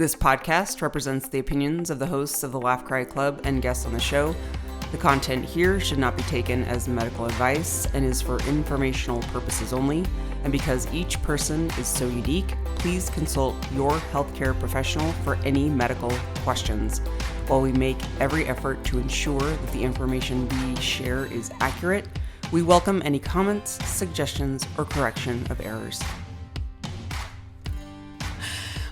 This podcast represents the opinions of the hosts of the Laugh Cry Club and guests on the show. The content here should not be taken as medical advice and is for informational purposes only. And because each person is so unique, please consult your healthcare professional for any medical questions. While we make every effort to ensure that the information we share is accurate, we welcome any comments, suggestions, or correction of errors.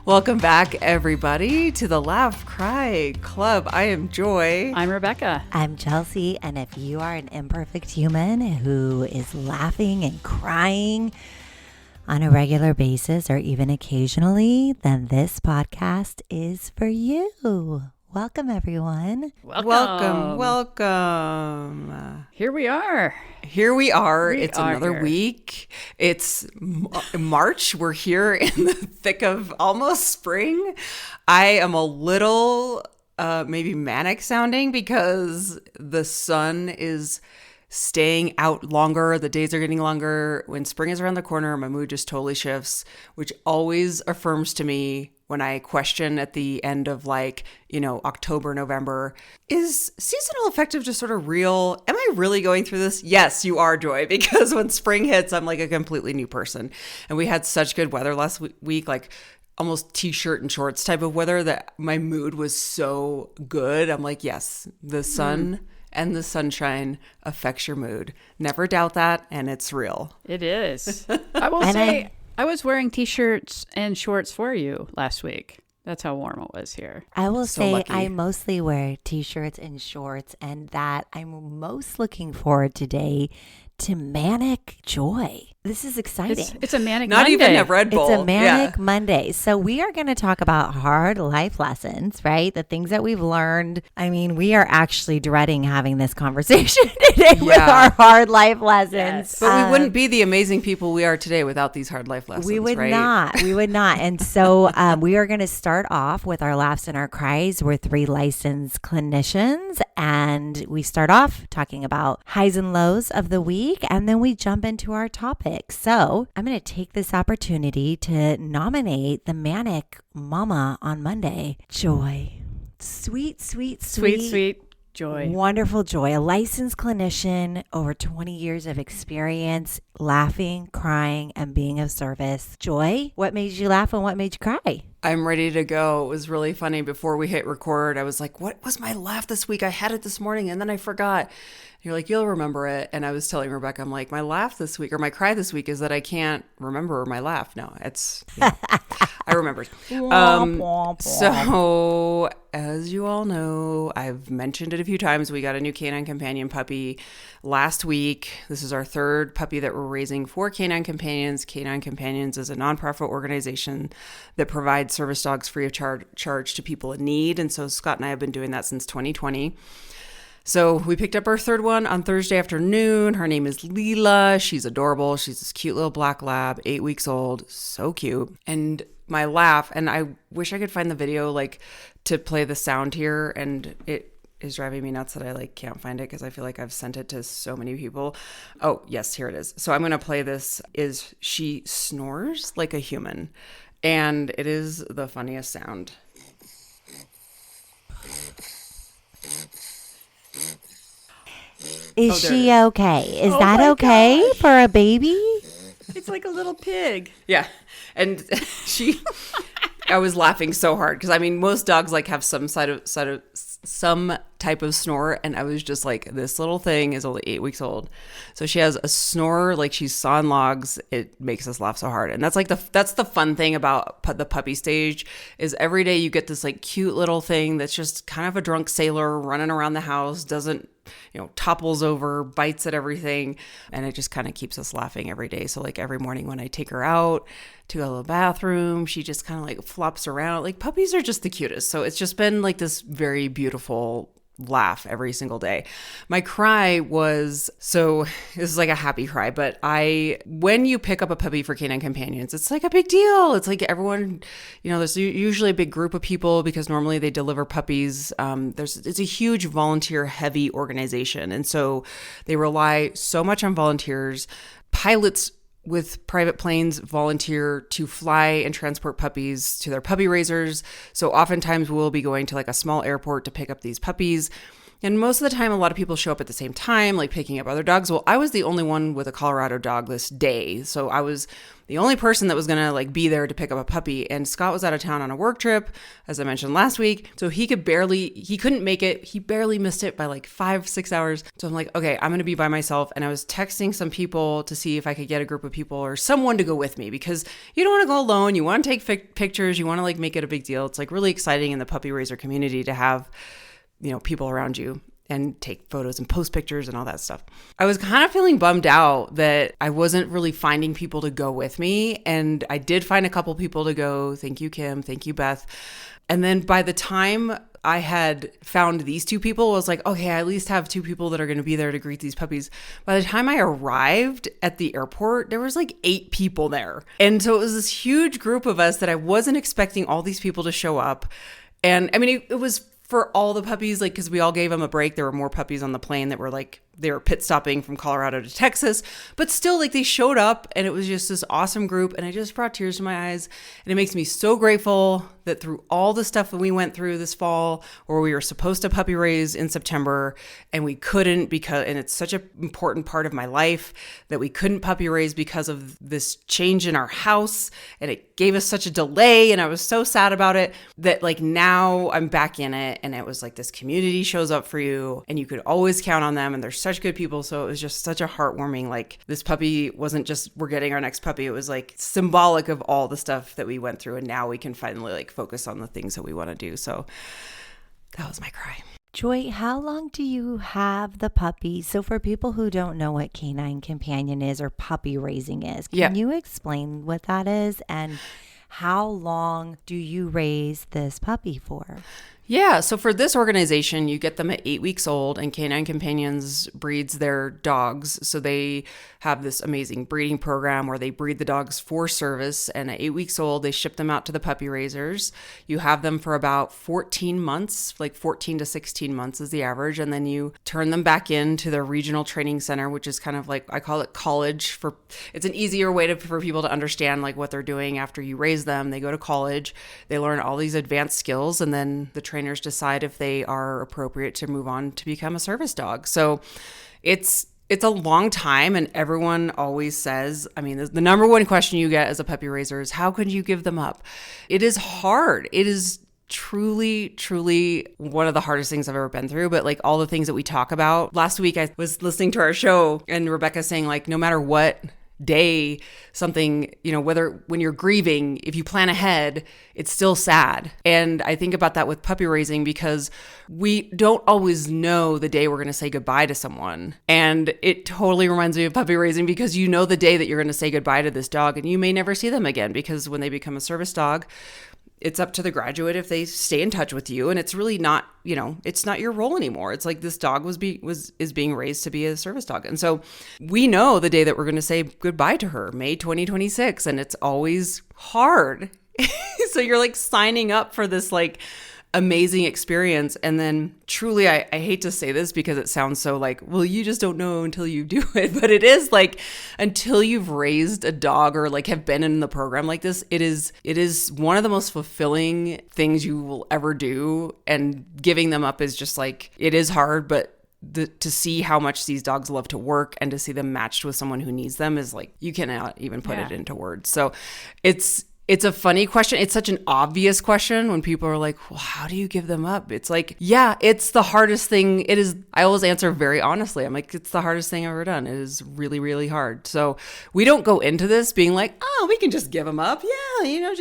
Welcome back, everybody, to the Laugh Cry Club. I am Joy. I'm Rebecca. I'm Chelsea, and if you are an imperfect human who is laughing and crying on a regular basis or even occasionally, then this podcast is for you. Welcome, everyone. Welcome. Here we are. It's another week. It's March. We're here in the thick of almost spring. I am a little maybe manic sounding because the sun is staying out longer. The days are getting longer. When spring is around the corner, my mood just totally shifts, which always affirms to me when I question at the end of October, November, is seasonal affective just sort of real? Am I really going through this? Yes, you are, Joy, because when spring hits, I'm like a completely new person. And we had such good weather last week, like almost t-shirt and shorts type of weather, that my mood was so good. I'm like, yes, the sun and the sunshine affects your mood. Never doubt that, and it's real. It is. I will say, I was wearing t-shirts and shorts for you last week. That's how warm it was here. I will say lucky. I mostly wear t-shirts and shorts, and that I'm most looking forward today to manic joy. This is exciting. It's a manic Not Monday. even a Red Bull. It's a manic Monday. So we are going to talk about hard life lessons, right? The things that we've learned. I mean, we are actually dreading having this conversation today with our hard life lessons. Yes. But we wouldn't be the amazing people we are today without these hard life lessons, We would right? not. We would not. And so we are going to start off with our laughs and our cries. We're 3 licensed clinicians, and we start off talking about highs and lows of the week, and then we jump into our topic. So I'm going to take this opportunity to nominate the manic mama on Monday, Joy. Sweet Joy. Wonderful Joy, a licensed clinician, over 20 years of experience, laughing, crying, and being of service. Joy, what made you laugh and what made you cry? I'm ready to go. It was really funny. Before we hit record, I was like, what was my laugh this week? I had it this morning and then I forgot. You're like, you'll remember it. And I was telling Rebecca, I'm like, my laugh this week or my cry this week is that I can't remember my laugh. No, I remembered. So as you all know, I've mentioned it a few times. We got a new canine companion puppy last week. This is our 3rd puppy that we're raising for Canine Companions. Canine Companions is a nonprofit organization that provides service dogs free of charge to people in need. And so Scott and I have been doing that since 2020. So we picked up our 3rd one on Thursday afternoon. Her name is Leela. She's adorable. She's this cute little black lab, 8 weeks old. So cute. And my laugh, and I wish I could find the video to play the sound here, and it is driving me nuts that I can't find it because I feel like I've sent it to so many people. Oh, yes, here it is. So I'm going to play this. She snores like a human, and it is the funniest sound. Is she okay? Is that okay for a baby? It's like a little pig. Yeah. And I was laughing so hard because most dogs have some some type of snore, and I was just like, this little thing is only 8 weeks old, so she has a snore like she's sawing logs. It makes us laugh so hard, and that's that's the fun thing about the puppy stage is every day you get this cute little thing that's just kind of a drunk sailor running around the house, doesn't topples over, bites at everything, and it just kind of keeps us laughing every day. So every morning when I take her out to go to the bathroom, she just kind of flops around. Puppies are just the cutest. So it's just been this very beautiful laugh every single day. My cry was, so this is a happy cry, but when you pick up a puppy for Canine Companions, it's a big deal. It's everyone, there's usually a big group of people because normally they deliver puppies. It's a huge volunteer heavy organization. And so they rely so much on volunteers. Pilots with private planes volunteer to fly and transport puppies to their puppy raisers. So oftentimes we'll be going to like a small airport to pick up these puppies. And most of the time, a lot of people show up at the same time, like picking up other dogs. Well, I was the only one with a Colorado dog this day. So I was the only person that was going to like be there to pick up a puppy. And Scott was out of town on a work trip, as I mentioned last week. So he couldn't make it. He barely missed it by like 5-6 hours. So I'm like, okay, I'm going to be by myself. And I was texting some people to see if I could get a group of people or someone to go with me, because you don't want to go alone. You want to take pictures. You want to like make it a big deal. It's like really exciting in the puppy raiser community to have, you know, people around you and take photos and post pictures and all that stuff. I was kind of feeling bummed out that I wasn't really finding people to go with me. And I did find a couple people to go. Thank you, Kim. Thank you, Beth. And then by the time I had found these two people, I was like, okay, I at least have 2 people that are going to be there to greet these puppies. By the time I arrived at the airport, there was like 8 people there. And so it was this huge group of us that I wasn't expecting all these people to show up. And I mean, it was for all the puppies, like, because we all gave them a break. There were more puppies on the plane that were like, they were pit stopping from Colorado to Texas, but still, like, they showed up and it was just this awesome group. And I just brought tears to my eyes. And it makes me so grateful that through all the stuff that we went through this fall, where we were supposed to puppy raise in September and we couldn't, because, and it's such an important part of my life, that we couldn't puppy raise because of this change in our house. And it gave us such a delay. And I was so sad about it that, like, now I'm back in it. And it was like, this community shows up for you and you could always count on them. And they're such good people. So it was just such a heartwarming, like, this puppy wasn't just, we're getting our next puppy. It was like symbolic of all the stuff that we went through. And now we can finally like focus on the things that we want to do. So that was my cry. Joy, how long do you have the puppy? So for people who don't know what canine companion is or puppy raising is, can you explain what that is and how long do you raise this puppy for? Yeah, so for this organization, you get them at 8 weeks old, and Canine Companions breeds their dogs. So they have this amazing breeding program where they breed the dogs for service. And at 8 weeks old, they ship them out to the puppy raisers. You have them for about 14 months, like 14 to 16 months is the average. And then you turn them back into the regional training center, which is kind of like, I call it college. It's an easier way for people to understand like what they're doing after you raise them. They go to college, they learn all these advanced skills, and then the trainers decide if they are appropriate to move on to become a service dog. So it's a long time, and everyone always says, I mean, the number one question you get as a puppy raiser is, how could you give them up? It is hard. It is truly, truly one of the hardest things I've ever been through. But like all the things that we talk about, last week I was listening to our show and Rebecca saying like, no matter what day something, you know, whether when you're grieving, if you plan ahead, it's still sad. And I think about that with puppy raising, because we don't always know the day we're going to say goodbye to someone. And it totally reminds me of puppy raising, because you know the day that you're going to say goodbye to this dog and you may never see them again, because when they become a service dog, it's up to the graduate if they stay in touch with you. And it's really not, you know, it's not your role anymore. It's like this dog is being raised to be a service dog. And so we know the day that we're going to say goodbye to her, May 2026. And it's always hard. So you're like signing up for this like amazing experience. And then truly, I hate to say this because it sounds so like, well, you just don't know until you do it. But it is like, until you've raised a dog or like have been in the program like this, it is one of the most fulfilling things you will ever do. And giving them up is just like, it is hard, but to see how much these dogs love to work and to see them matched with someone who needs them is like, you cannot even put it into words. So it's a funny question. It's such an obvious question when people are like, well, how do you give them up? It's like, yeah, it's the hardest thing. It is. I always answer very honestly. I'm like, it's the hardest thing I've ever done. It is really, really hard. So we don't go into this being like, oh, we can just give them up. Yeah, you know,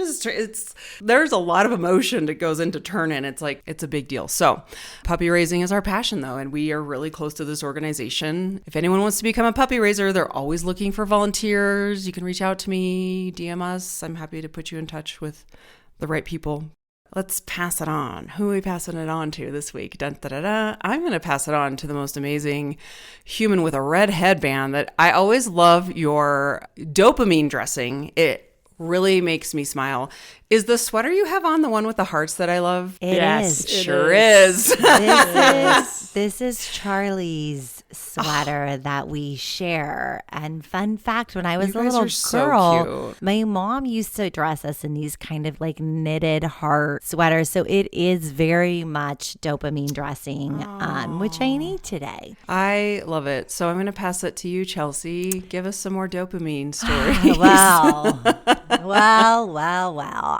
there's a lot of emotion that goes into turn-in. It's like, it's a big deal. So puppy raising is our passion though. And we are really close to this organization. If anyone wants to become a puppy raiser, they're always looking for volunteers. You can reach out to me, DM us. I'm happy to put you in touch with the right people. Let's pass it on. Who are we passing it on to this week? Dun, da, da, da. I'm going to pass it on to the most amazing human with a red headband that I always love your dopamine dressing. It really makes me smile. Is the sweater you have on the one with the hearts that I love? It is. It sure is. This is Charlie's sweater that we share. And fun fact, when I was You a guys little are so girl, cute. my mom used to dress us in these kind of like knitted heart sweaters. So it is very much dopamine dressing, which I need today. I love it. So I'm going to pass it to you, Chelsea. Give us some more dopamine stories. Well.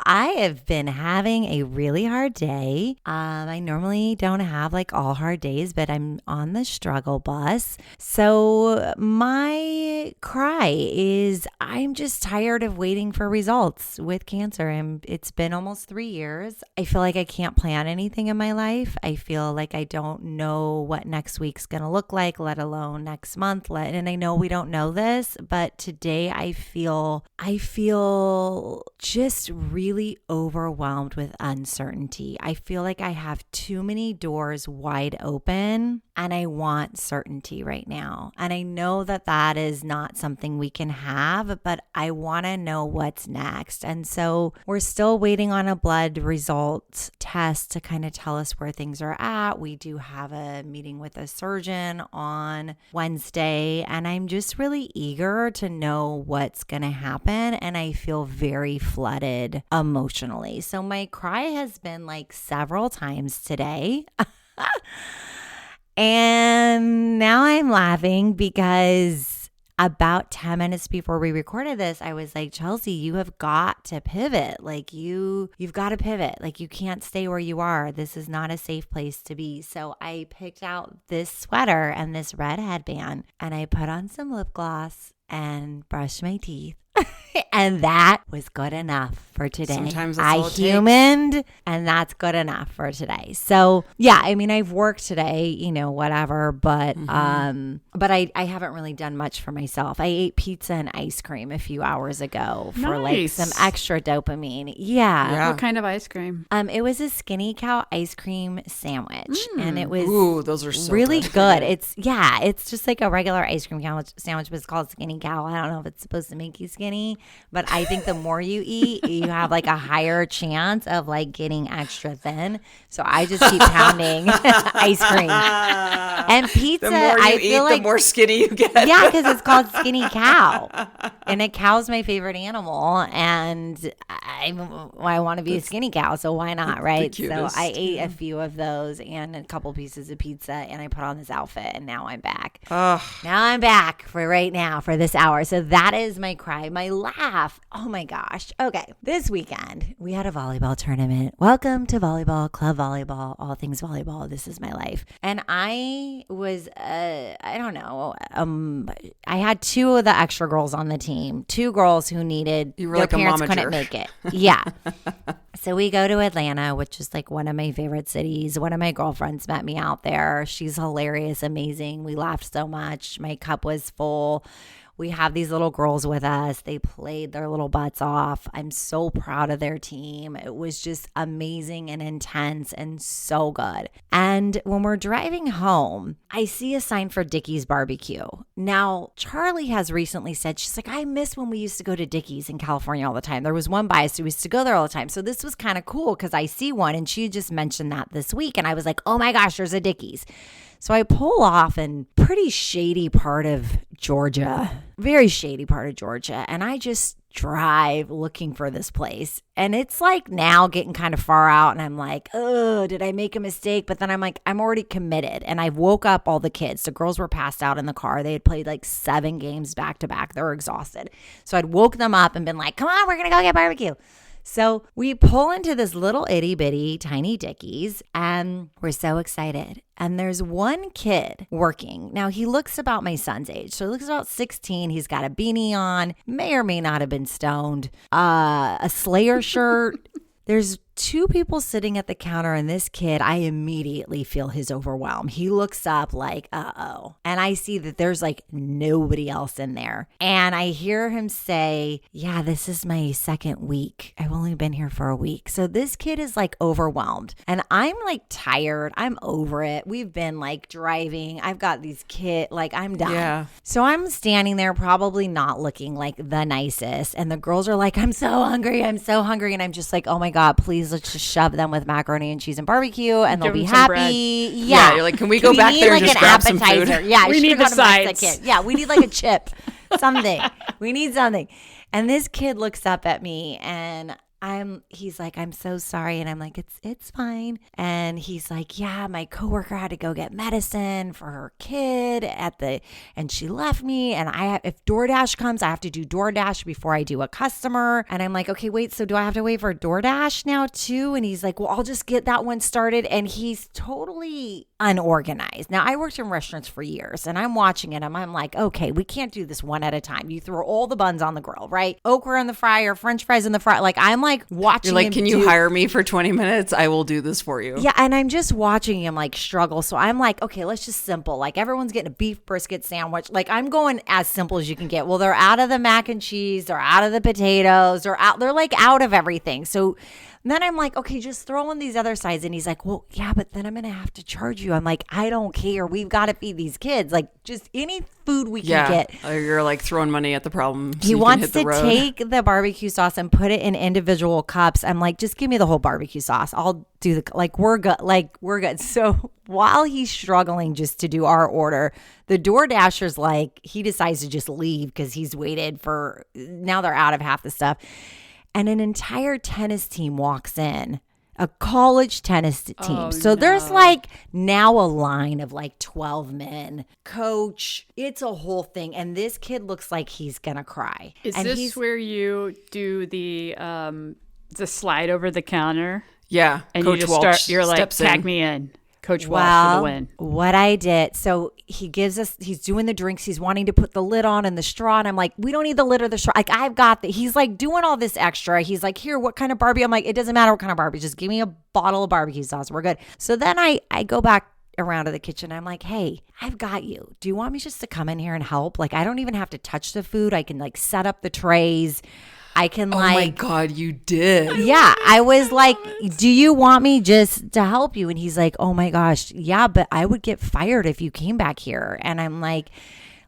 I have been having a really hard day. I normally don't have like all hard days, but I'm on the struggle bus. So my cry is I'm just tired of waiting for results with cancer. It's been almost 3 years. I feel like I can't plan anything in my life. I feel like I don't know what next week's going to look like, let alone next month. And I know we don't know this, but today I feel just really overwhelmed with uncertainty. I feel like I have too many doors wide open and I want certainty right now. And I know that that is not something we can have, but I want to know what's next. And so we're still waiting on a blood result test to kind of tell us where things are at. We do have a meeting with a surgeon on Wednesday, and I'm just really eager to know what's going to happen. And I feel very flooded emotionally. So my cry has been like several times today. And now I'm laughing because about 10 minutes before we recorded this, I was like, Chelsea, you have got to pivot. Like you've got to pivot. Like you can't stay where you are. This is not a safe place to be. So I picked out this sweater and this red headband and I put on some lip gloss and brushed my teeth. And that was good enough for today. Sometimes that's all it takes. Humaned, and that's good enough for today. So yeah, I mean, I've worked today, whatever, but I haven't really done much for myself. I ate pizza and ice cream a few hours ago for like some extra dopamine. Yeah. What kind of ice cream? It was a Skinny Cow ice cream sandwich, and it was those are so really good. It's just like a regular ice cream sandwich, but it's called Skinny Cow. I don't know if it's supposed to make you skinny, but I think the more you eat, you have like a higher chance of like getting extra thin. So I just keep pounding ice cream and pizza. The more you eat, the more skinny you get. Yeah, because it's called Skinny Cow, and a cow's my favorite animal, and I want to be a skinny cow, so why not, right? So I ate a few of those and a couple pieces of pizza, and I put on this outfit, and now I'm back. Now I'm back for right now for this hour. So that is my cry, my laugh. Oh my gosh. Okay, this weekend we had a volleyball tournament. Welcome to volleyball, club volleyball, all things volleyball. This is my life. And I was, I don't know, I had two of the extra girls on the team, two girls who needed, you were their like parents a momager. couldn't make it. Yeah. So we go to Atlanta, which is like one of my favorite cities. One of my girlfriends met me out there. She's hilarious, amazing. We laughed so much. My cup was full. We have these little girls with us. They played their little butts off. I'm so proud of their team. It was just amazing and intense and so good. And when we're driving home, I see a sign for Dickie's Barbecue. Now, Charlie has recently said, she's like, I miss when we used to go to Dickie's in California all the time. There was one by us who used to go there all the time. So this was kind of cool because I see one, and she just mentioned that this week. And I was like, oh my gosh, there's a Dickie's. So I pull off in pretty shady part of Georgia, very shady part of Georgia. And I just drive looking for this place. And it's like now getting kind of far out. And I'm like, oh, did I make a mistake? But then I'm like, I'm already committed. And I woke up all the kids. The girls were passed out in the car. They had played like 7 games back to back. They were exhausted. So I'd woke them up and been like, come on, we're going to go get barbecue. So we pull into this little itty bitty tiny Dickie's, and we're so excited. And there's one kid working. Now, he looks about my son's age. So he looks about 16. He's got a beanie on, may or may not have been stoned, a Slayer shirt. There's 2 people sitting at the counter, and this kid, I immediately feel his overwhelm. He looks up like, uh-oh. And I see that there's like nobody else in there. And I hear him say, yeah, this is my 2nd week. I've only been here for a week. So this kid is like overwhelmed. And I'm like tired. I'm over it. We've been like driving. I've got these kids, like I'm done. Yeah. So I'm standing there probably not looking like the nicest. And the girls are like, I'm so hungry. I'm so hungry. And I'm just like, oh my God, please fries. Let's just shove them with macaroni and cheese and barbecue, and they'll Give be them some bread. happy. Yeah, you're like, can we go back there and just grab some food? Yeah, We need the sides. Yeah, we need like a chip, something. We need something. And this kid looks up at me, and he's like, I'm so sorry. And I'm like, it's fine. And he's like, yeah, my coworker had to go get medicine for her kid and she left me. And if DoorDash comes, I have to do DoorDash before I do a customer. And I'm like, okay, wait, so do I have to wait for DoorDash now too? And he's like, well, I'll just get that one started. And he's totally unorganized. Now, I worked in restaurants for years, and I'm watching it, and I'm like, okay, we can't do this one at a time. You throw all the buns on the grill, right? Okra in the fryer, French fries in the fryer. Like, I'm like watching. You're like, can you hire me for 20 minutes? I will do this for you. Yeah, and I'm just watching him like struggle. So I'm like, okay, let's just simple. Like, everyone's getting a beef brisket sandwich. Like, I'm going as simple as you can get. Well, they're out of the mac and cheese, they're out of the potatoes, they're like out of everything. So then I'm like, okay, just throw in these other sides. And he's like, well, yeah, but then I'm going to have to charge you. I'm like, I don't care. We've got to feed these kids. Like, just any food we can get. You're like throwing money at the problem. So he wants to take the barbecue sauce and put it in individual cups. I'm like, just give me the whole barbecue sauce. I'll do we're good. Like, we're good. So while he's struggling just to do our order, the DoorDasher's like, he decides to just leave because he's waited now they're out of half the stuff. And an entire tennis team walks in, a college tennis team. Oh, so there's like now a line of like 12 men. Coach, it's a whole thing. And this kid looks like he's going to cry. Is this where you do the slide over the counter? Yeah. And Coach you just Walsh you're like, tag me in. Coach Walsh for the win. What I did, so he's doing the drinks. He's wanting to put the lid on and the straw. And I'm like, we don't need the lid or the straw. Like, I've got he's like doing all this extra. He's like, here, what kind of barbecue? I'm like, it doesn't matter what kind of barbecue. Just give me a bottle of barbecue sauce. We're good. So then I go back around to the kitchen. I'm like, hey, I've got you. Do you want me just to come in here and help? Like, I don't even have to touch the food. I can like set up the trays. I can Oh my God, you did. Yeah. I was like, do you want me just to help you? And he's like, oh my gosh. Yeah, but I would get fired if you came back here. And I'm like,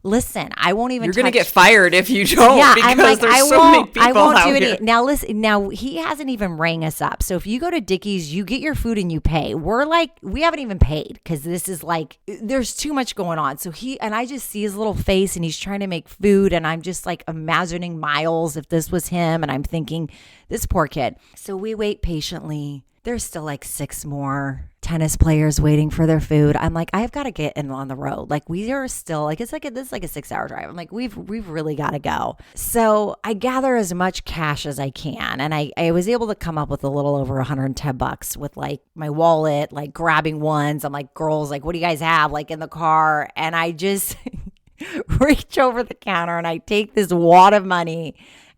listen, I won't even You're going to get fired if you don't. Yeah, because I'm like, there's so many people I won't out do here. it. Now listen, now he hasn't even rang us up. So if you go to Dickie's, you get your food and you pay. We're like, we haven't even paid because this is like, there's too much going on. So I just see his little face and he's trying to make food. And I'm just like imagining Miles if this was him. And I'm thinking, this poor kid. So we wait patiently. There's still like 6 more tennis players waiting for their food. I'm like, I've got to get in on the road. Like, we are still like, this is like a 6-hour drive. I'm like, we've really got to go. So I gather as much cash as I can. And I was able to come up with a little over $110 with like my wallet, like grabbing ones. I'm like, girls, like, what do you guys have like in the car? And I just reach over the counter and I take this wad of money.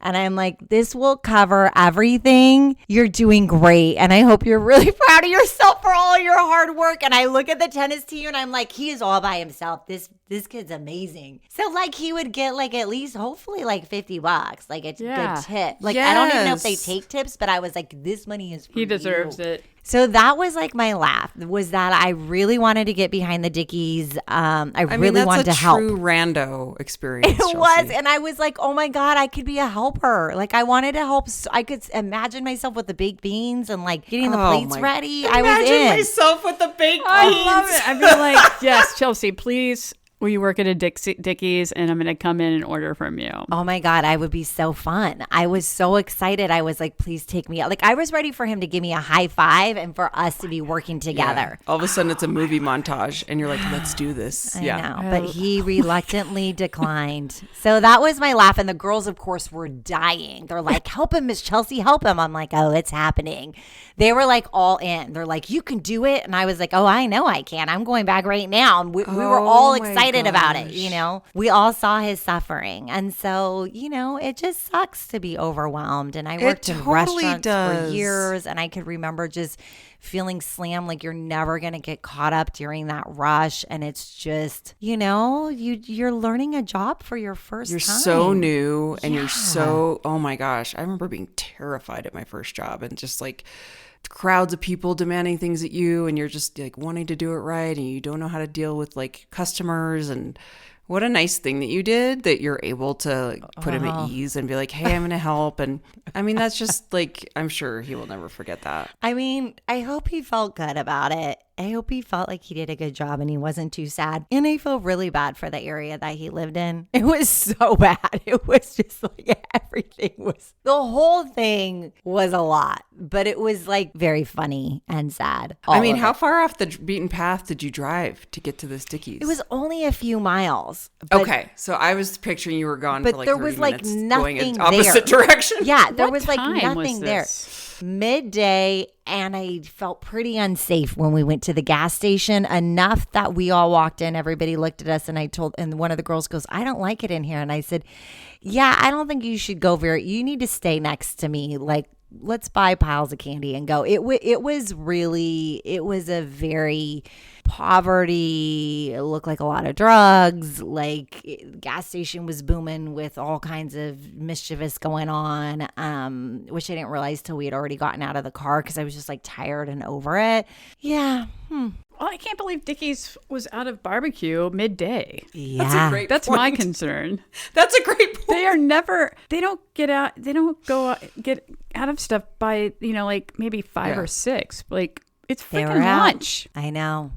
And I'm like, this will cover everything. You're doing great. And I hope you're really proud of yourself for all your hard work. And I look at the tennis team and I'm like, he is all by himself. This kid's amazing. So like he would get like at least hopefully like $50, like a good tip. Like, I don't even know if they take tips, but I was like, this money is for He deserves you. it. So that was like my laugh, was that I really wanted to get behind the Dickies. I really wanted to help. True rando experience. It was. And I was like, oh my God, I could be a helper. Like, I wanted to help. I could imagine myself with the baked beans and like getting the plates ready. I was in. Imagine myself with the baked beans. I love it. I'd be like, yes, Chelsea, please. Will you work at a Dickies and I'm going to come in and order from you? Oh my God, I would be so fun. I was so excited. I was like, please take me out. Like, I was ready for him to give me a high five and for us to be working together. Yeah. All of a sudden it's a movie montage and you're like, let's do this. I know, but he reluctantly declined. So that was my laugh. And the girls, of course, were dying. They're like, help him, Miss Chelsea, help him. I'm like, oh, it's happening. They were like all in. They're like, you can do it. And I was like, oh, I know I can. I'm going back right now. And we were all excited about it. You know, we all saw his suffering. And so, you know, it just sucks to be overwhelmed. And I worked in restaurants for years. And I could remember just feeling slammed, like you're never going to get caught up during that rush. And it's just, you know, you're learning a job for your first time. You're so new and you're so, oh my gosh. I remember being terrified at my first job and just like crowds of people demanding things at you and you're just like wanting to do it right and you don't know how to deal with like customers and What a nice thing that you did, that you're able to put him at ease and be like, hey, I'm going to help. And I mean, that's just like, I'm sure he will never forget that. I mean, I hope he felt good about it. I hope he felt like he did a good job and he wasn't too sad. And I feel really bad for the area that he lived in. It was so bad. It was just like the whole thing was a lot, but it was like very funny and sad. I mean, how far off the beaten path did you drive to get to this Dickies? It was only a few miles. Okay, so I was picturing you were gone for like 30 there was like minutes nothing going in opposite direction. Yeah, there What was like time nothing was there. this? Midday, and I felt pretty unsafe when we went to the gas station, enough that we all walked in, everybody looked at us, and one of the girls goes, I don't like it in here. And I said, yeah, I don't think you should go you need to stay next to me. Like, let's buy piles of candy and go. It was a very poverty. It looked like a lot of drugs. Like, the gas station was booming with all kinds of mischievous going on, which I didn't realize till we had already gotten out of the car because I was just like tired and over it. Yeah. Well, I can't believe Dickies was out of barbecue midday. Yeah. That's a great That's point. my concern. That's a great point. They don't get out of stuff by, like maybe 5 or 6. Like, it's freaking lunch. I know.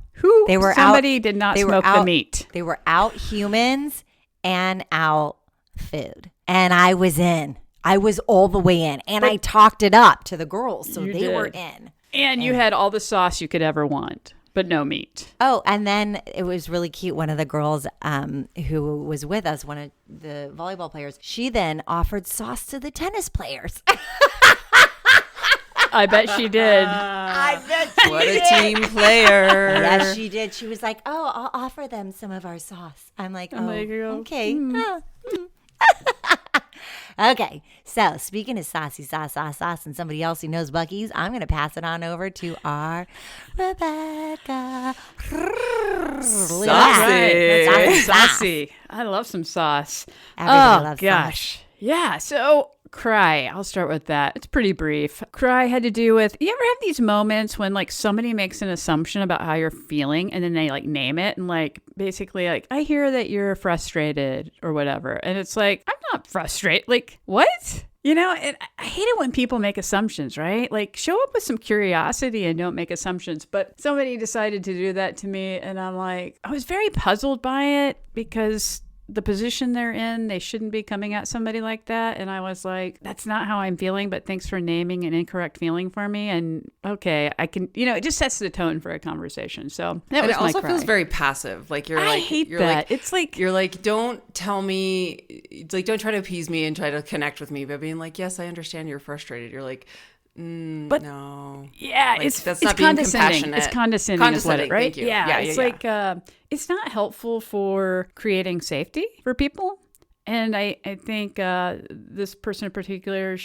Somebody did not smoke the meat. They were out humans and out food. And I was in. I was all the way in. And I talked it up to the girls. So they were in. And you had all the sauce you could ever want, but no meat. Oh, and then it was really cute. One of the girls who was with us, one of the volleyball players, she then offered sauce to the tennis players. I bet she did. I bet she What did. a team player. Yes, she did. She was like, oh, I'll offer them some of our sauce. I'm like, oh, okay. Okay, so speaking of saucy sauce, and somebody else who knows Buc-ee's, I'm going to pass it on over to our Rebecca. Saucy. I love some sauce. Everybody loves gosh. sauce. Yeah, so cry. I'll start with that. It's pretty brief. Cry had to do with, you ever have these moments when like somebody makes an assumption about how you're feeling and then they like name it and like basically like, I hear that you're frustrated or whatever. And it's like, I'm not frustrated. Like, what? I hate it when people make assumptions, right? Like, show up with some curiosity and don't make assumptions. But somebody decided to do that to me. And I'm like, I was very puzzled by it because the position they're in, they shouldn't be coming at somebody like that. And I was like, that's not how I'm feeling, but thanks for naming an incorrect feeling for me. And okay, I can, it just sets the tone for a conversation. So that was my cry. It also feels very passive. Like I hate that. It's like, you're like, don't tell me, like, don't try to appease me and try to connect with me by being like, yes, I understand you're frustrated. You're like, but no. Yeah, like, it's not condescending. Being It's condescending is what it, right? Thank you. Yeah, it's like it's not helpful for creating safety for people. And I think this person in particular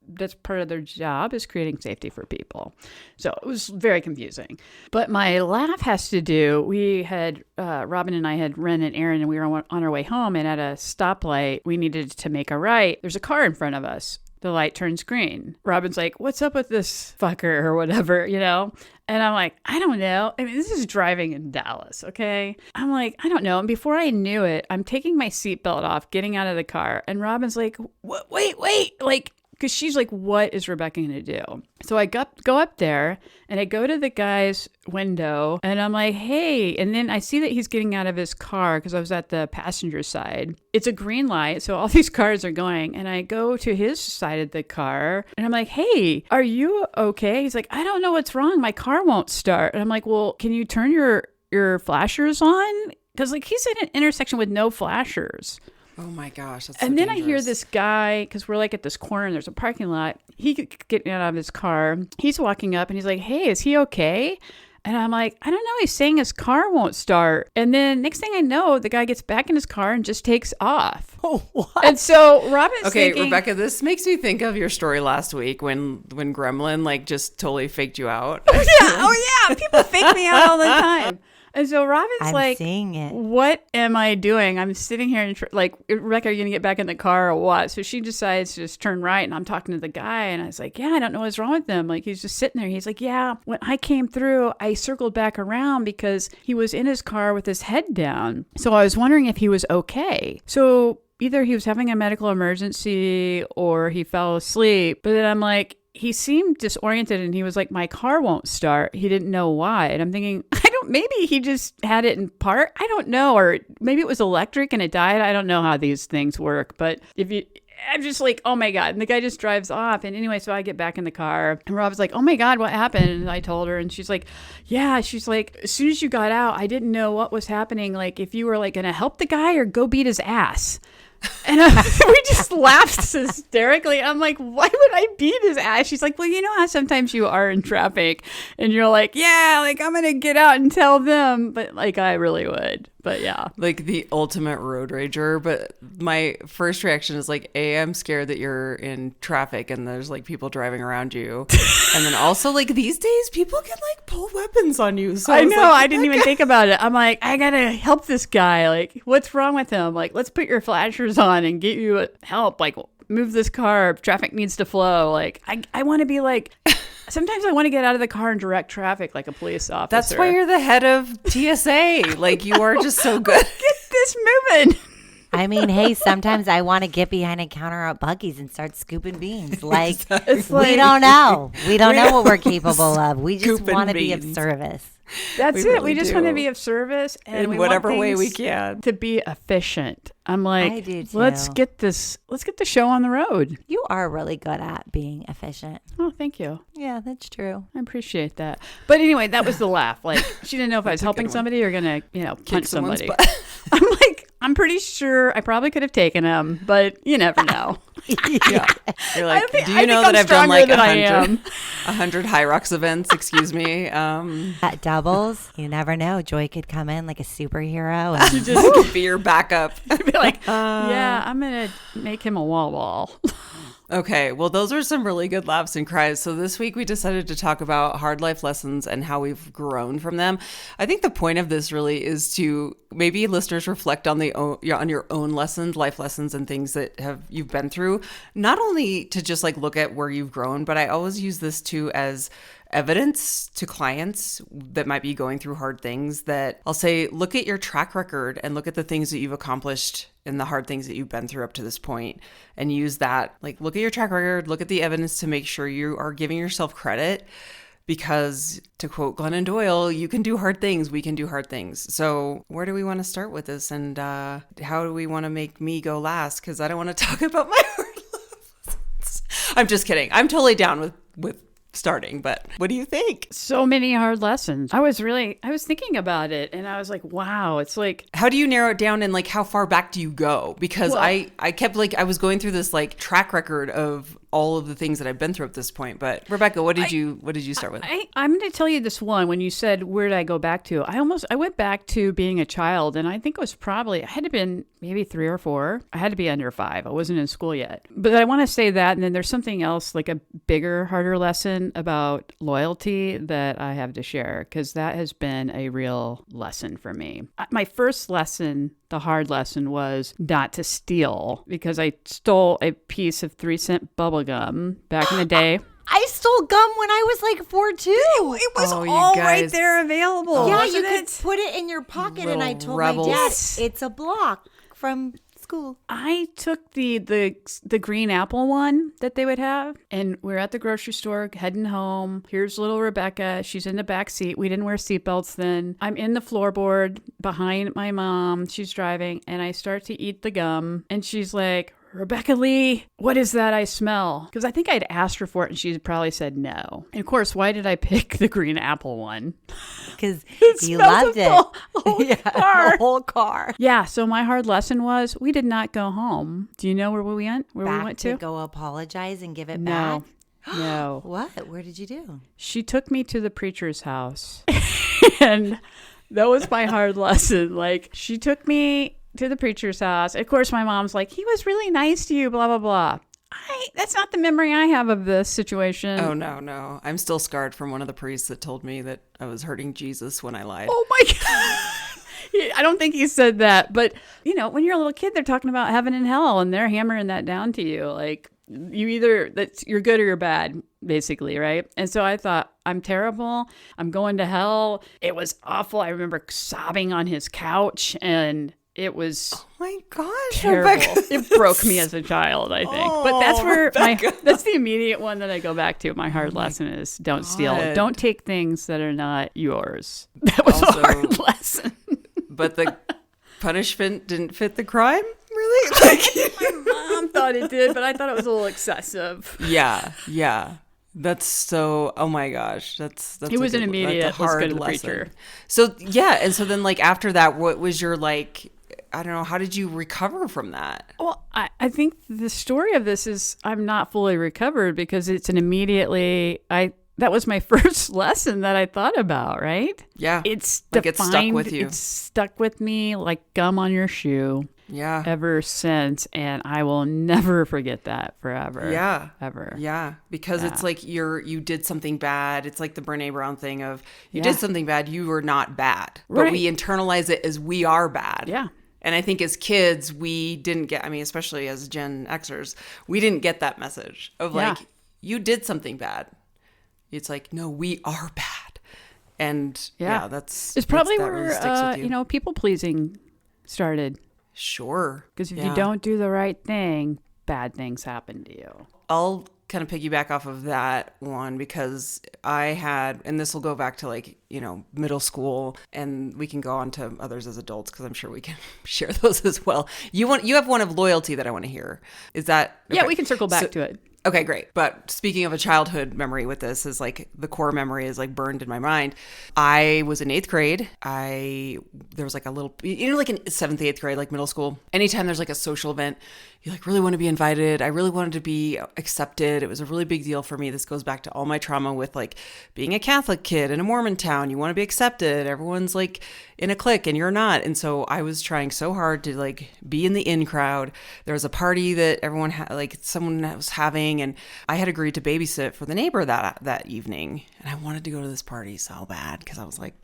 that's part of their job is creating safety for people. So it was very confusing. But my laugh has to do, we had, Robin and I had run an errand and we were on our way home, and at a stoplight, we needed to make a right. There's a car in front of us. The light turns green. Robin's like, what's up with this fucker or whatever, And I'm like, I don't know. I mean, this is driving in Dallas, okay? I'm like, I don't know. And before I knew it, I'm taking my seatbelt off, getting out of the car. And Robin's like, wait. Like, because she's like, what is Rebecca going to do? So I go up there and I go to the guy's window and I'm like, hey. And then I see that he's getting out of his car because I was at the passenger side. It's a green light. So all these cars are going. And I go to his side of the car and I'm like, hey, are you okay? He's like, I don't know what's wrong. My car won't start. And I'm like, well, can you turn your flashers on? Because like he's in an intersection with no flashers. Oh my gosh. That's and so then dangerous. I hear this guy, because we're like at this corner and there's a parking lot. He getting out of his car. He's walking up and he's like, hey, is he okay? And I'm like, I don't know. He's saying his car won't start. And then next thing I know, the guy gets back in his car and just takes off. Oh, what? And so Robin's thinking, Rebecca, this makes me think of your story last week when Gremlin like just totally faked you out. Oh yeah. People fake me out all the time. And so Robin's I'm like, seeing it. what am I doing? I'm sitting here and like, Rebecca, are you going to get back in the car or what? So she decides to just turn right, and I'm talking to the guy, and I was like, yeah, I don't know what's wrong with him. Like, he's just sitting there. He's like, yeah, when I came through, I circled back around because he was in his car with his head down. So I was wondering if he was okay. So either he was having a medical emergency or he fell asleep. But then I'm like, he seemed disoriented, and he was like, my car won't start. He didn't know why. And I'm thinking, maybe he just had it in park. I don't know. Or maybe it was electric and it died. I don't know how these things work. But I'm just like, oh my God. And the guy just drives off. And anyway, so I get back in the car, and Rob's like, oh my God, what happened? And I told her, and she's like, yeah, she's like, as soon as you got out, I didn't know what was happening. Like, if you were like going to help the guy or go beat his ass. And we just laughed hysterically. I'm like, why would I beat his ass? She's like, well, you know how sometimes you are in traffic and you're like, yeah, like I'm going to get out and tell them. But like, I really would. But yeah. Like the ultimate road rager. But my first reaction is like, A, I'm scared that you're in traffic and there's like people driving around you. And then also like these days people can like pull weapons on you. So I know. like, I didn't even think about it. I'm like, I got to help this guy. Like, what's wrong with him? Like, let's put your flashers on and get you help. Like, move this car. Traffic needs to flow. Like, I want to be like... Sometimes I want to get out of the car and direct traffic like a police officer. That's why you're the head of TSA. Like, you are just so good. Get this moving. I mean, hey, sometimes I want to get behind a counter at Buc-ee's and start scooping beans. Like, It's like we don't know. We don't know what we're capable of. We just Scooping want to be of beans. service. That's We it. really We just do. want to be of service and In we whatever want way we things can. to be efficient. I'm like, I do too. let's get the show on the road. You are really good at being efficient. Oh, thank you. Yeah, that's true. I appreciate that. But anyway, that was the laugh. Like, she didn't know if I was helping one. somebody or gonna, punch someone's somebody. butt. I'm like, I'm pretty sure I probably could have taken him, but you never know. Yeah. You're like, think- do I you know think that I'm I've done like stronger than I am. 100 High Rocks events? Excuse me. At doubles, you never know. Joy could come in like a superhero. And You just Could be your backup. be like, yeah, I'm gonna make him a wall. Okay, well, those are some really good laughs and cries. So this week we decided to talk about hard life lessons and how we've grown from them. I think the point of this really is to maybe listeners reflect on on your own lessons, life lessons, and things that you've been through. Not only to just like look at where you've grown, but I always use this too as evidence to clients that might be going through hard things, that I'll say, look at your track record and look at the things that you've accomplished and the hard things that you've been through up to this point, and use that. Like, look at your track record, look at the evidence to make sure you are giving yourself credit, because to quote Glennon Doyle, you can do hard things, we can do hard things. So where do we want to start with this, and how do we want to make me go last? Because I don't want to talk about my hard lessons. I'm just kidding. I'm totally down with starting, but what do you think? So many hard lessons. I was thinking about it, and I was like, wow, it's like, How do you narrow it down, and like how far back do you go? Because Well- I kept like, I was going through this like track record of all of the things that I've been through at this point. But Rebecca, what did you start with? I'm going to tell you this one. When you said, where did I go back to? I went back to being a child, and I think it was probably, I had to have been maybe 3 or 4. I had to be under 5. I wasn't in school yet. But I want to say that, and then there's something else, like a bigger, harder lesson about loyalty that I have to share, because that has been a real lesson for me. My first lesson, the hard lesson, was not to steal, because I stole a piece of 3-cent bubble gum back in the day. I stole gum when I was like 4 too. It was Oh, you all guys. right there available. Yeah, wasn't you could it? put it in your pocket, and I told rebels. my dad Yes. it's a block from school. I took the green apple one that they would have, and we're at the grocery store heading home. Here's little Rebecca. She's in the back seat. We didn't wear seatbelts then. I'm in the floorboard behind my mom. She's driving, and I start to eat the gum, and she's like, Rebecca Lee, what is that I smell? Because I think I'd asked her for it, and she probably said no. And of course, why did I pick the green apple one? Because you smells loved the it. whole Yeah, car. the whole car. Yeah, so my hard lesson was we did not go home. Do you know where we went? Where we Back went to to? go apologize and give it No. back. No. What? Where did you do? She took me to the preacher's house. And that was my hard lesson. Like, she took me to the preacher's house. Of course, my mom's like, he was really nice to you, blah, blah, blah. That's not the memory I have of this situation. Oh, no. I'm still scarred from one of the priests that told me that I was hurting Jesus when I lied. Oh my God. I don't think he said that. But, when you're a little kid, they're talking about heaven and hell, and they're hammering that down to you. Like, you're good or you're bad, basically, right? And so I thought, I'm terrible. I'm going to hell. It was awful. I remember sobbing on his couch, and it was my gosh, terrible. Rebecca. It broke me as a child, I think. But that's where that's the immediate one that I go back to. My hard lesson is don't steal. Don't take things that are not yours. That was also a hard lesson. But the punishment didn't fit the crime, really? My mom thought it did, but I thought it was a little excessive. Yeah. That's so, oh my gosh. That's it was an immediate, let's go to the preacher. So, yeah. And so then, like, after that, what was your, like, I don't know, how did you recover from that? Well, I think the story of this is I'm not fully recovered because it's an immediately, that was my first lesson that I thought about, right? Yeah. It's like it's stuck with you. It's stuck with me like gum on your shoe. Yeah. Ever since. And I will never forget that forever. Yeah. Ever. Yeah. Because it's like you did something bad. It's like the Brene Brown thing of you did something bad. You were not bad. But we internalize it as we are bad. Yeah. And I think as kids, we didn't get, especially as Gen Xers, we didn't get that message of like, you did something bad. It's like, no, we are bad. And it's probably where, people pleasing started. Sure. Because if you don't do the right thing, bad things happen to you. I'll kind of piggyback off of that one because I had, and this will go back to like, middle school, and we can go on to others as adults because I'm sure we can share those as well. You have one of loyalty that I want to hear. Is that? Okay. Yeah, we can circle back to it. Okay, great. But speaking of a childhood memory with this is like the core memory is like burned in my mind. I was in 8th grade. There was like a little, like in 7th, 8th grade, like middle school. Anytime there's like a social event, you like really want to be invited. I really wanted to be accepted. It was a really big deal for me. This goes back to all my trauma with like being a Catholic kid in a Mormon town. You want to be accepted. Everyone's like in a clique and you're not. And so I was trying so hard to like be in the in crowd. There was a party that everyone had, like someone was having, and I had agreed to babysit for the neighbor that evening. And I wanted to go to this party so bad because I was like,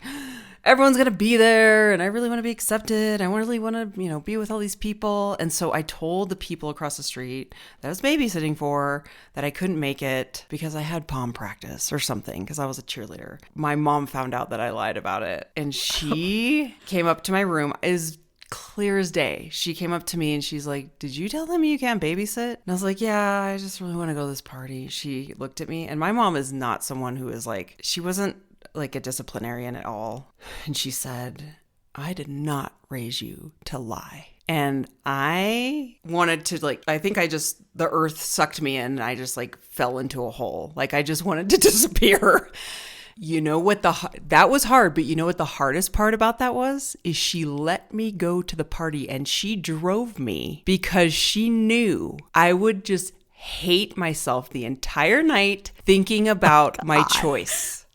everyone's going to be there and I really want to be accepted. I really want to, be with all these people. And so I told the people across the street that I was babysitting for that I couldn't make it because I had pom practice or something because I was a cheerleader. My mom found out that I lied about it, and she came up to my room as clear as day. She came up to me and she's like, "Did you tell them you can't babysit?" And I was like, "Yeah, I just really want to go to this party." She looked at me, and my mom is not someone who is like, she wasn't like a disciplinarian at all. And she said, "I did not raise you to lie." And I wanted to I think the earth sucked me in and I just like fell into a hole. Like I just wanted to disappear. That was hard, but you know what the hardest part about that is she let me go to the party and she drove me because she knew I would just hate myself the entire night thinking about my choice.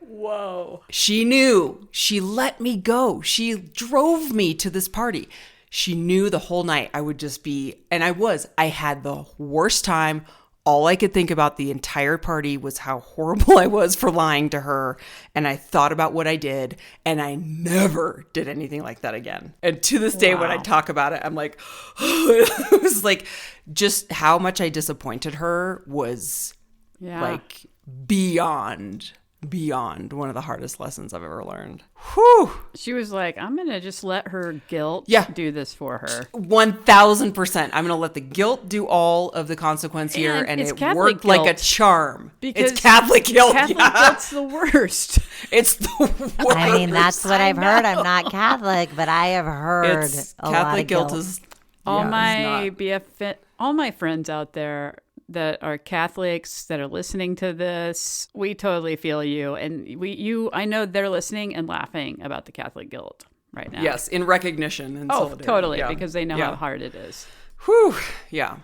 Whoa. She knew. She let me go. She drove me to this party. She knew the whole night I would just be, and I had the worst time. All I could think about the entire party was how horrible I was for lying to her. And I thought about what I did, and I never did anything like that again. And to this day, when I talk about it, I'm like, it was like just how much I disappointed her was like beyond one of the hardest lessons I've ever learned. Whew. She was like, I'm going to just let her guilt do this for her. 1,000%. I'm going to let the guilt do all of the consequence here. And it Catholic worked guilt, like a charm. Because it's Catholic guilt. Catholic guilt's the worst. It's the worst. I mean, that's what I've heard. I'm not Catholic, but I have heard a lot of guilt. Is all my friends out there that are Catholics that are listening to this, we totally feel you. And I know they're listening and laughing about the Catholic guilt right now. Yes, in recognition and solidarity. Totally, because they know how hard it is. Whew, yeah.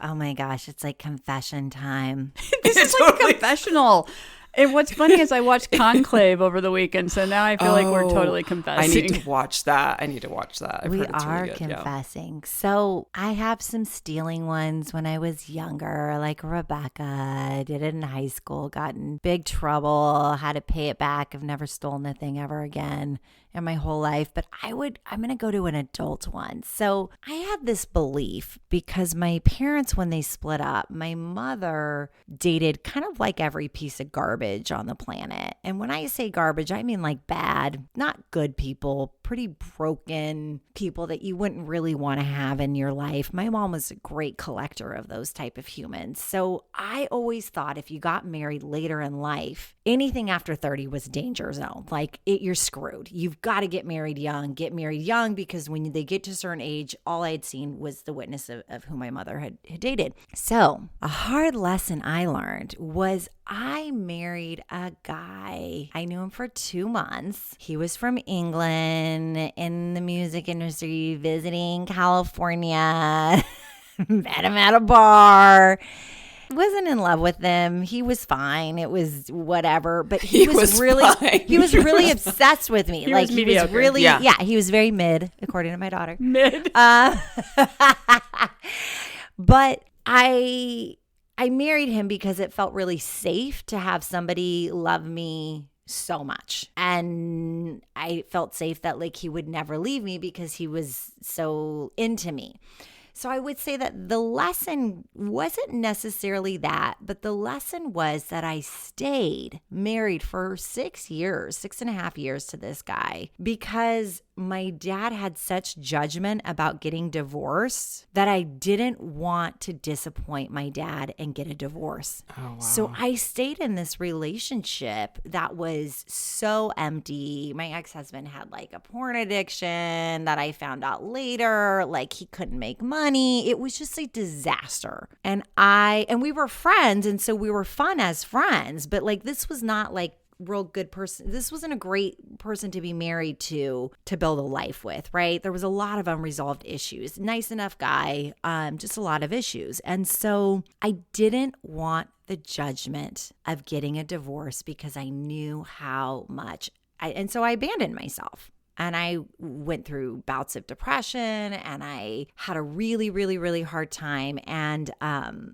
Oh my gosh, it's like confession time. This is like a confessional. And what's funny is I watched Conclave over the weekend, so now I feel like we're totally confessing. I need to watch that. I've We heard it's are really good. confessing. So I have some stealing ones when I was younger, like Rebecca. I did it in high school, got in big trouble, had to pay it back. I've never stolen a thing ever again in my whole life, but I'm going to go to an adult one. So I had this belief because my parents, when they split up, my mother dated kind of like every piece of garbage on the planet. And when I say garbage, I mean like bad, not good people, pretty broken people that you wouldn't really want to have in your life. My mom was a great collector of those type of humans. So I always thought if you got married later in life, anything after 30 was danger zone. Like you're screwed. You've got to get married young because when they get to a certain age, all I had seen was the witness of who my mother had dated. So a hard lesson I learned was I married a guy. I knew him for 2 months. He was from England in the music industry, visiting California. Met him at a bar. Wasn't in love with him. He was fine. It was whatever. But he was really obsessed with me. He was really, he was very mid, according to my daughter. Mid. But I married him because it felt really safe to have somebody love me so much. And I felt safe that like he would never leave me because he was so into me. So I would say that the lesson wasn't necessarily that, but the lesson was that I stayed married for 6.5 years to this guy because my dad had such judgment about getting divorced that I didn't want to disappoint my dad and get a divorce. Oh, wow. So I stayed in this relationship that was so empty. My ex-husband had like a porn addiction that I found out later, like he couldn't make money. It was just a disaster. And we were friends, and so we were fun as friends, but like this was not like real good person. This wasn't a great person to be married to build a life with, right? There was a lot of unresolved issues. Nice enough guy, just a lot of issues. And so I didn't want the judgment of getting a divorce because I knew how much and so I abandoned myself. And I went through bouts of depression, and I had a really, really, really hard time. And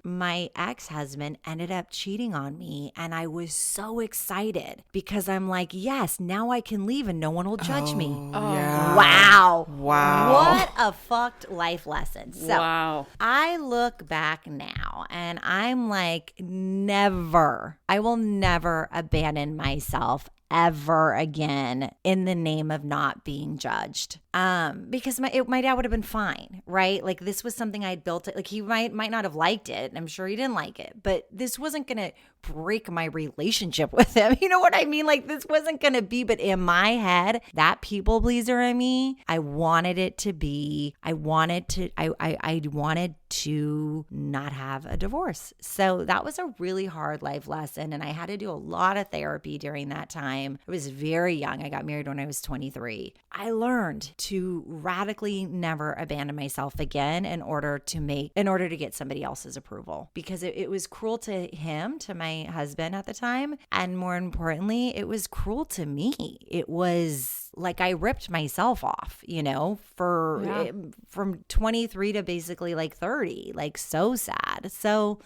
my ex-husband ended up cheating on me. And I was so excited because I'm like, yes, now I can leave and no one will judge me. Yeah. Wow. Wow. What a fucked life lesson. So Wow. I look back now and I'm like, I will never abandon myself ever again in the name of not being judged. Because my dad would have been fine, right? Like this was something I built. Like he might not have liked it. I'm sure he didn't like it, but this wasn't going to break my relationship with him. You know what I mean? Like this wasn't going to be, but in my head, that people pleaser in me, I wanted it to be, I wanted to not have a divorce. So that was a really hard life lesson. And I had to do a lot of therapy during that time. I was very young. I got married when I was 23. I learned to radically never abandon myself again in order to get somebody else's approval, because it was cruel to him, to my husband at the time. And more importantly, it was cruel to me. It was like I ripped myself off, from 23 to basically like 30, like so sad. So,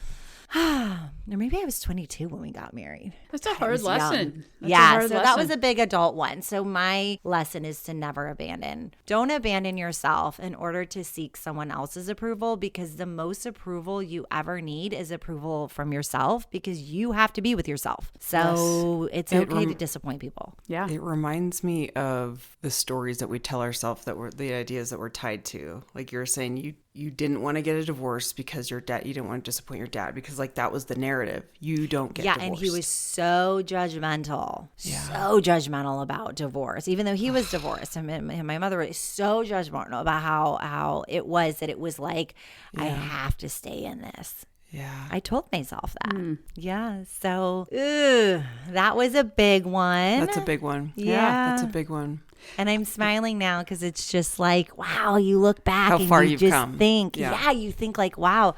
or maybe I was 22 when we got married. That's a hard lesson. That was a big adult one. So my lesson is to never abandon. Don't abandon yourself in order to seek someone else's approval, because the most approval you ever need is approval from yourself, because you have to be with yourself. So It's okay to disappoint people. Yeah. It reminds me of the stories that we tell ourselves, the ideas that we're tied to. Like you're saying, you didn't want to get a divorce because you didn't want to disappoint your dad, because like that was the narrative. You don't get divorced. And he was so judgmental, so judgmental about divorce, even though he was divorced. And my mother was so judgmental about how it was like, I have to stay in this. Yeah. I told myself that. Yeah. So that was a big one. That's a big one. Yeah. That's a big one. And I'm smiling now because it's just like, wow, you look back How and far you you've just come. think, you think like, wow,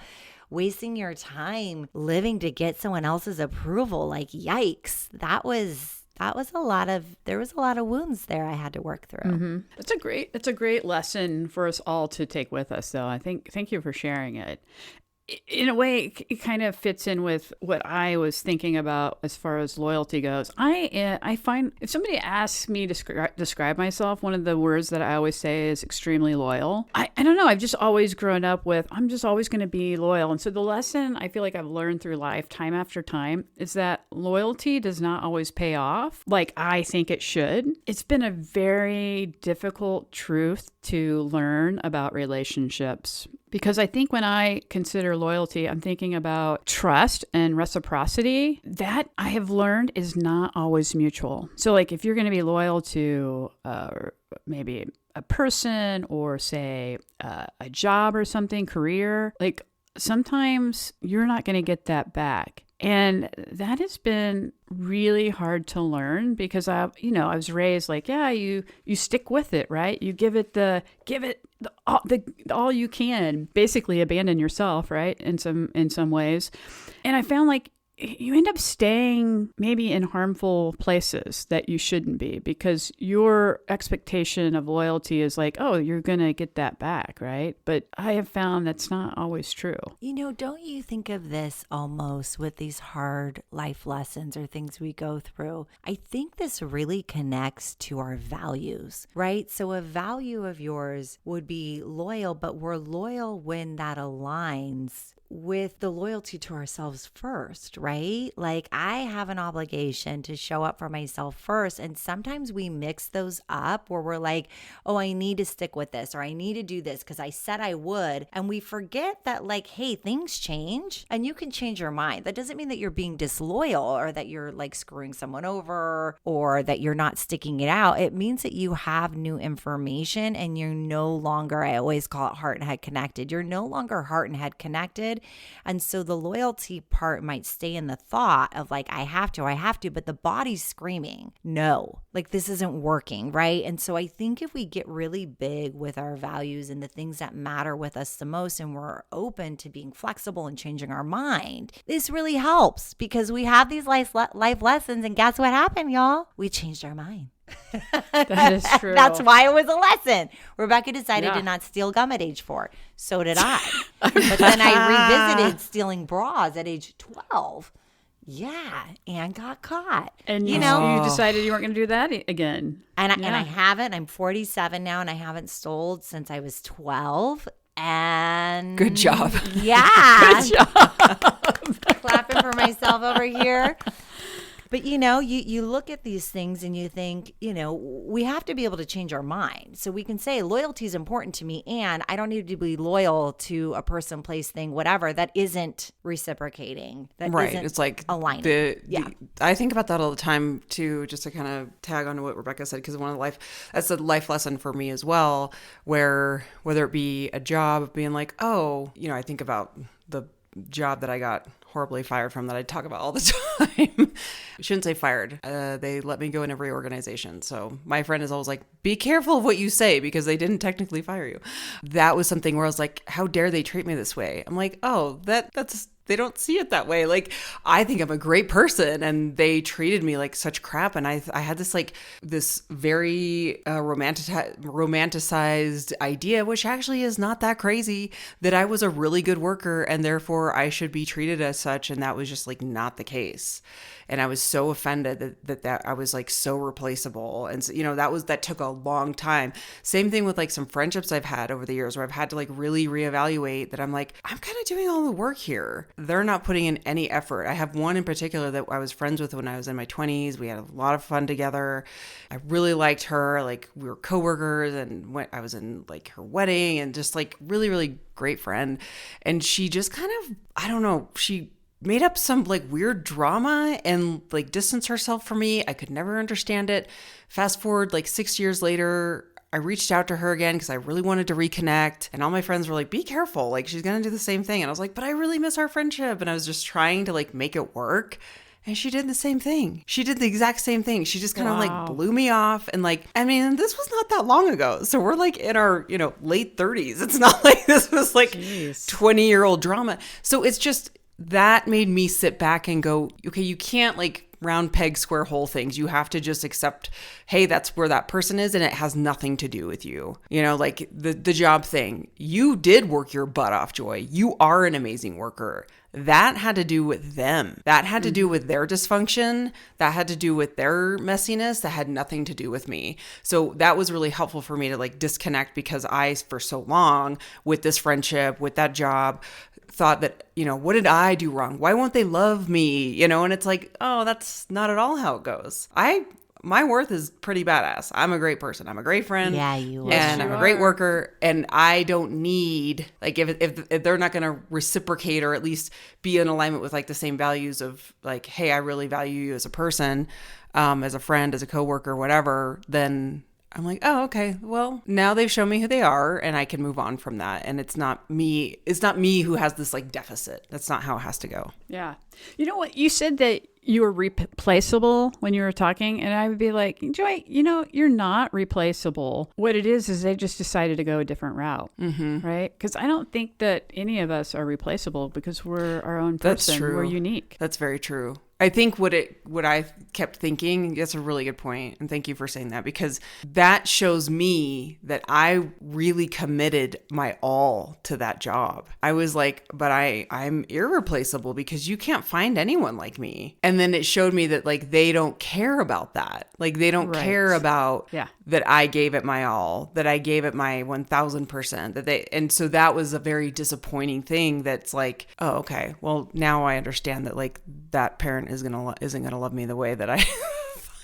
wasting your time living to get someone else's approval. Like, yikes. There was a lot of wounds there I had to work through. Mm-hmm. It's a great lesson for us all to take with us, though. Thank you for sharing it. In a way, it kind of fits in with what I was thinking about as far as loyalty goes. I find if somebody asks me to describe myself, one of the words that I always say is extremely loyal. I don't know. I've just always grown up with, I'm just always going to be loyal. And so the lesson I feel like I've learned through life time after time is that loyalty does not always pay off like I think it should. It's been a very difficult truth to learn about relationships. Because I think when I consider loyalty, I'm thinking about trust and reciprocity. That I have learned is not always mutual. So like if you're going to be loyal to maybe a person or say a job or something, career, like sometimes you're not going to get that back. And that has been really hard to learn because I was raised like, yeah, you stick with it, right? You give it all you can, basically abandon yourself, right? In some ways. And I found like you end up staying maybe in harmful places that you shouldn't be because your expectation of loyalty is like, oh, you're going to get that back, right? But I have found that's not always true. Don't you think of this almost with these hard life lessons or things we go through? I think this really connects to our values, right? So a value of yours would be loyal, but we're loyal when that aligns with the loyalty to ourselves first, right? Like I have an obligation to show up for myself first. And sometimes we mix those up where we're like, oh, I need to stick with this or I need to do this because I said I would. And we forget that like, hey, things change and you can change your mind. That doesn't mean that you're being disloyal or that you're like screwing someone over or that you're not sticking it out. It means that you have new information and you're no longer, I always call it heart and head connected. You're no longer heart and head connected. And so the loyalty part might stay in the thought of like, I have to, but the body's screaming, no, like this isn't working, right? And so I think if we get really big with our values and the things that matter with us the most, and we're open to being flexible and changing our mind, this really helps because we have these life lessons. And guess what happened, y'all? We changed our mind. That is true. That's why it was a lesson. Rebecca decided to not steal gum at age 4. So did I. But then I revisited stealing bras at age 12. Yeah, and got caught. And you decided you weren't going to do that again. And I haven't. I'm 47 now, and I haven't stole since I was 12. And good job. Yeah. Good job. Clapping for myself over here. But, you look at these things and you think, we have to be able to change our mind. So we can say loyalty is important to me and I don't need to be loyal to a person, place, thing, whatever that isn't reciprocating. That right. Isn't it's like aligning. I think about that all the time too, just to kind of tag on to what Rebecca said, because that's a life lesson for me as well, where whether it be a job, being like, oh, I think about the job that I got horribly fired from that I talk about all the time. I shouldn't say fired. They let me go in every organization. So my friend is always like, be careful of what you say because they didn't technically fire you. That was something where I was like, how dare they treat me this way? I'm like, oh, that's they don't see it that way. Like, I think I'm a great person and they treated me like such crap. And I had this very romanticized idea, which actually is not that crazy, that I was a really good worker and therefore I should be treated as such. And that was just like not the case. And I was so offended that I was like so replaceable. And so, that took a long time. Same thing with like some friendships I've had over the years where I've had to like really reevaluate that. I'm like, I'm kind of doing all the work here. They're not putting in any effort. I have one in particular that I was friends with when I was in my 20s. We had a lot of fun together. I really liked her. Like we were coworkers and I was in like her wedding and just like really, really great friend. And she just kind of, I don't know, she made up some like weird drama and like distanced herself from me. I could never understand it. Fast forward like 6 years later, I reached out to her again because I really wanted to reconnect. And all my friends were like, be careful. Like she's going to do the same thing. And I was like, but I really miss our friendship. And I was just trying to like make it work. And she did the same thing. She did the exact same thing. She just kind of Wow. like blew me off. And like, I mean, this was not that long ago. So we're like in our, late 30s. It's not like this was like 20-year-old drama. So it's just, that made me sit back and go, okay, you can't like round peg, square hole things. You have to just accept, hey, that's where that person is, and it has nothing to do with you. Like the job thing. You did work your butt off, Joy. You are an amazing worker. That had to do with them. That had to do with their dysfunction. That had to do with their messiness. That had nothing to do with me. So that was really helpful for me to like disconnect, because I, for so long with this friendship, with that job, thought that, what did I do wrong? Why won't they love me? And it's like, oh, that's not at all how it goes. My worth is pretty badass. I'm a great person. I'm a great friend. Yeah, you are. And I'm a great worker. And I don't need, like, if they're not going to reciprocate or at least be in alignment with like the same values of like, hey, I really value you as a person, as a friend, as a coworker, whatever, then I'm like, oh, okay, well, now they've shown me who they are and I can move on from that. And it's not me who has this like deficit. That's not how it has to go. Yeah. You know what? You said that you were replaceable when you were talking, and I would be like, Joy, you're not replaceable. What it is they just decided to go a different route, right? Because I don't think that any of us are replaceable, because we're our own person. That's true. We're unique. That's very true. I think what I kept thinking, that's a really good point, and thank you for saying that, because that shows me that I really committed my all to that job. I was like, but I'm irreplaceable because you can't find anyone like me. And then it showed me that like they don't care about that. Like they don't care about that I gave it my all, that I gave it my 1000%, and so that was a very disappointing thing. That's like, oh, okay, well now I understand that like that parent isn't gonna love me the way that I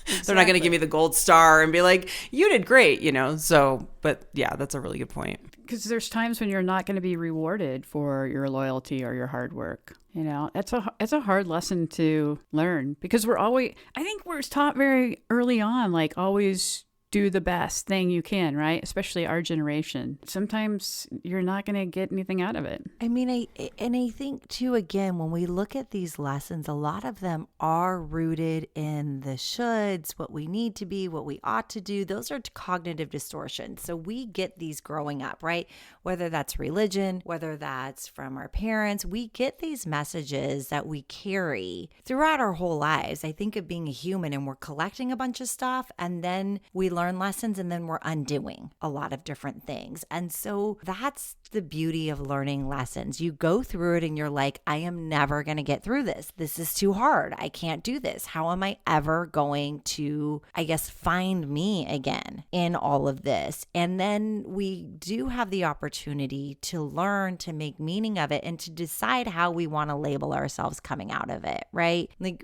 Exactly. They're not going to give me the gold star and be like, you did great, So, but yeah, that's a really good point. Because there's times when you're not going to be rewarded for your loyalty or your hard work. That's a hard lesson to learn, because I think we're taught very early on, like always do the best thing you can, right? Especially our generation. Sometimes you're not going to get anything out of it. I mean, I think too, again, when we look at these lessons, a lot of them are rooted in the shoulds, what we need to be, what we ought to do. Those are cognitive distortions. So we get these growing up, right? Whether that's religion, whether that's from our parents, we get these messages that we carry throughout our whole lives. I think of being a human, and we're collecting a bunch of stuff, and then we learn lessons, and then we're undoing a lot of different things. And so that's the beauty of learning lessons. You go through it and you're like, I am never going to get through this. This is too hard. I can't do this. How am I ever going to, find me again in all of this? And then we do have the opportunity to learn, to make meaning of it, and to decide how we want to label ourselves coming out of it, right? Like,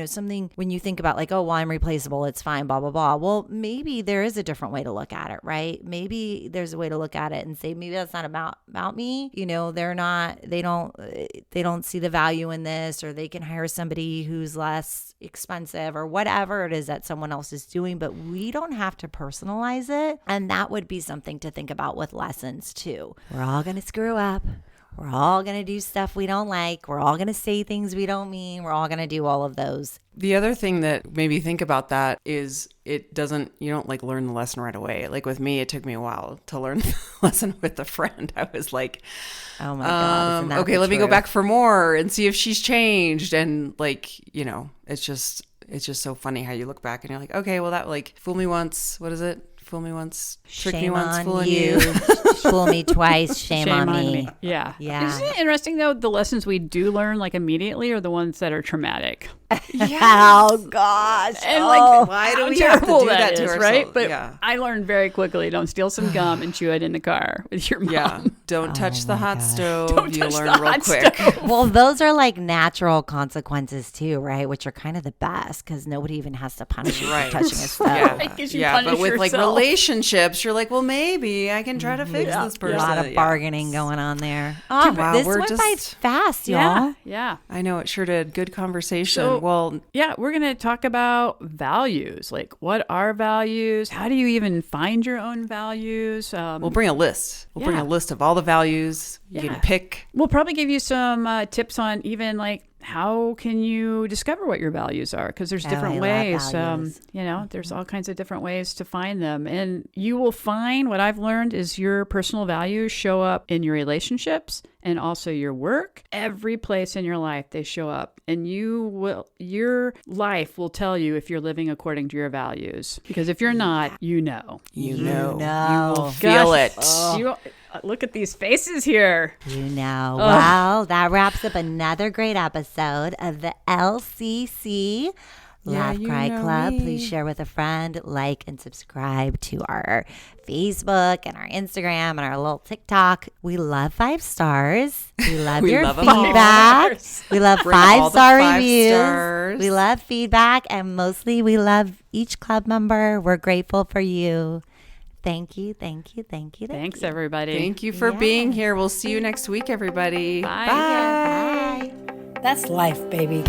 something when you think about like, oh, well, I'm replaceable, it's fine, blah, blah, blah. Well, maybe there is a different way to look at it, right? Maybe there's a way to look at it and say, maybe that's not about me. They don't see the value in this, or they can hire somebody who's less expensive, or whatever it is that someone else is doing, but we don't have to personalize it. And that would be something to think about with lessons too. We're all going to screw up. We're all going to do stuff we don't like. We're all going to say things we don't mean. We're all going to do all of those. The other thing that made me think about that is you don't like learn the lesson right away. Like with me, it took me a while to learn the lesson with a friend. I was like, oh my God. Isn't that okay, let me go back for more and see if she's changed. And like, it's just so funny how you look back and you're like, okay, well that like fool me once. What is it? Fool me once, trick me once, fooling you. Fool me twice, shame on me. Yeah. Yeah. Isn't it interesting though, the lessons we do learn like immediately are the ones that are traumatic. Yes. Oh gosh. And like, why do we have to do that to ourselves? Right? But I learned very quickly, don't steal some gum and chew it in the car with your mom. Yeah. Don't touch the hot stove. Don't you touch learn the real hot quick. stove. Well, those are like natural consequences too, right? Which are kind of the best, because nobody even has to punish you for touching a stove. Yeah, but with like relationships, you're like, well, maybe I can try to fix this person. A lot of bargaining going on there. Oh, wow, this went by fast, y'all. Yeah. I know, it sure did. Good conversation. So, well, yeah, we're going to talk about values. Like, what are values? How do you even find your own values? We'll bring a list. Bring a list of all the values you can pick. We'll probably give you some tips on even like how can you discover what your values are? Because there's different ways. There's all kinds of different ways to find them. And you will find, what I've learned is your personal values show up in your relationships and also your work. Every place in your life they show up, and your life will tell you if you're living according to your values. Because if you're not, you know. You will feel it. Look at these faces here. You know. Well, that wraps up another great episode of the LCC Laugh Cry Club. Please share with a friend, like and subscribe to our Facebook and our Instagram and our little TikTok. We love 5 stars. We love your feedback. We love 5-star reviews. We love feedback, and mostly we love each club member. We're grateful for you. Thank you. Thanks, everybody. Thank you for being here. We'll see you next week, everybody. Bye. Bye. That's life, baby.